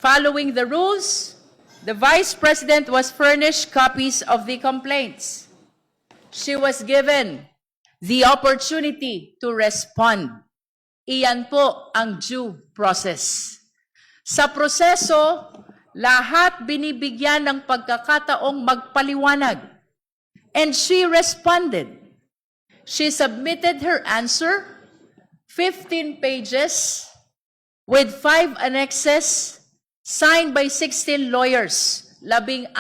Following the rules, the Vice President was furnished copies of the complaints. She was given the opportunity to respond. Iyan po ang due process. Sa proseso, lahat binibigyan ng pagkakataong magpaliwanag. And she responded. She submitted her answer, 15 pages, with 5 annexes, signed by 16 lawyers, 16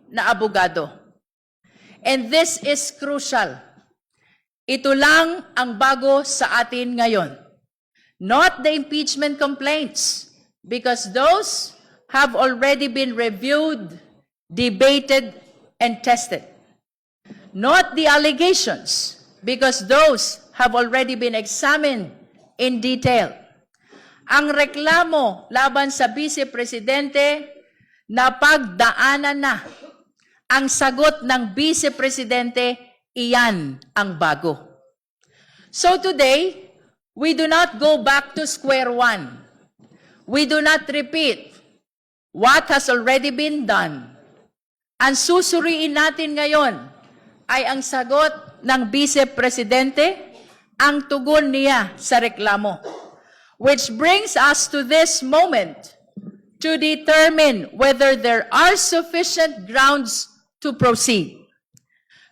na abogado. And this is crucial. Ito lang ang bago sa atin ngayon. Not the impeachment complaints, because those have already been reviewed, debated, and tested. Not the allegations, because those have already been examined in detail. Ang reklamo laban sa Vice Presidente na pagdaanan na. Ang sagot ng Vice Presidente, iyan ang bago. So today, we do not go back to square one. We do not repeat what has already been done. Ang susuriin natin ngayon ay ang sagot ng Vice Presidente, ang tugon niya sa reklamo. Which brings us to this moment to determine whether there are sufficient grounds to proceed.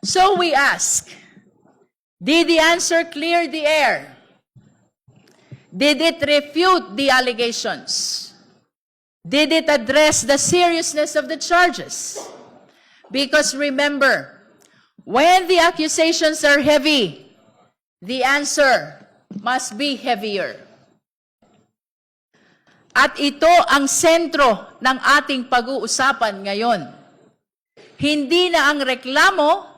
So we ask, did the answer clear the air? Did it refute the allegations? Did it address the seriousness of the charges? Because remember, when the accusations are heavy, the answer must be heavier. At ito ang sentro ng ating pag-uusapan ngayon. Hindi na ang reklamo,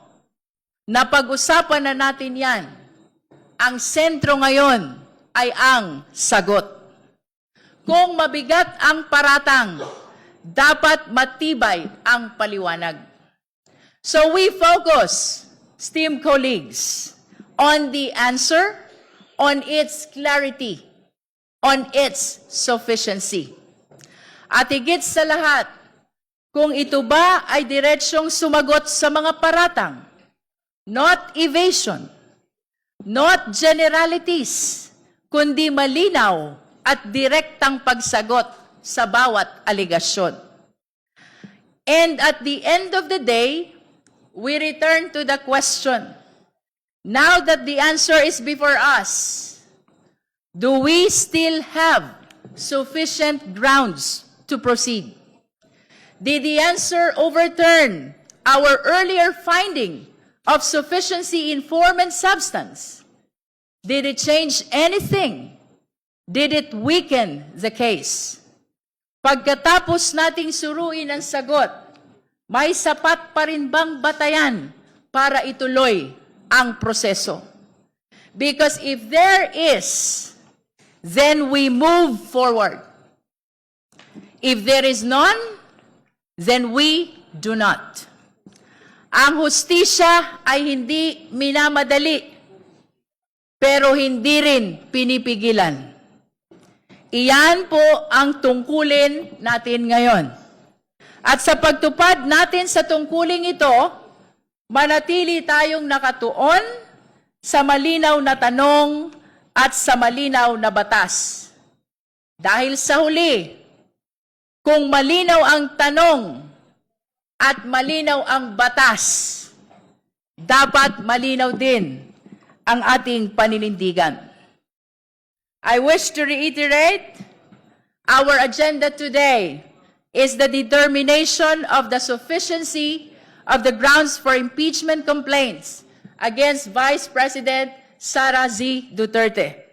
na pag-usapan na natin yan. Ang sentro ngayon ay ang sagot. Kung mabigat ang paratang, dapat matibay ang paliwanag. So we focus, esteemed colleagues, on the answer, on its clarity, on its sufficiency. At higit sa lahat, kung ito ba ay diretsyong sumagot sa mga paratang, not evasion, not generalities, kundi malinaw at direktang pagsagot sa bawat aligasyon. And at the end of the day, we return to the question, now that the answer is before us, do we still have sufficient grounds to proceed? Did the answer overturn our earlier finding of sufficiency in form and substance? Did it change anything? Did it weaken the case? Pagkatapos nating suruin ang sagot, may sapat pa rin bang batayan para ituloy ang proseso? Because if there is, then we move forward. If there is none, then we do not. Ang hustisya ay hindi minamadali, pero hindi rin pinipigilan. Iyan po ang tungkulin natin ngayon. At sa pagtupad natin sa tungkuling ito, manatili tayong nakatuon sa malinaw na tanong at sa malinaw na batas. Dahil sa huli, kung malinaw ang tanong at malinaw ang batas, dapat malinaw din ang ating paninindigan. I wish to reiterate, our agenda today is the determination of the sufficiency of the grounds for impeachment complaints against Vice President Sara Z. Duterte.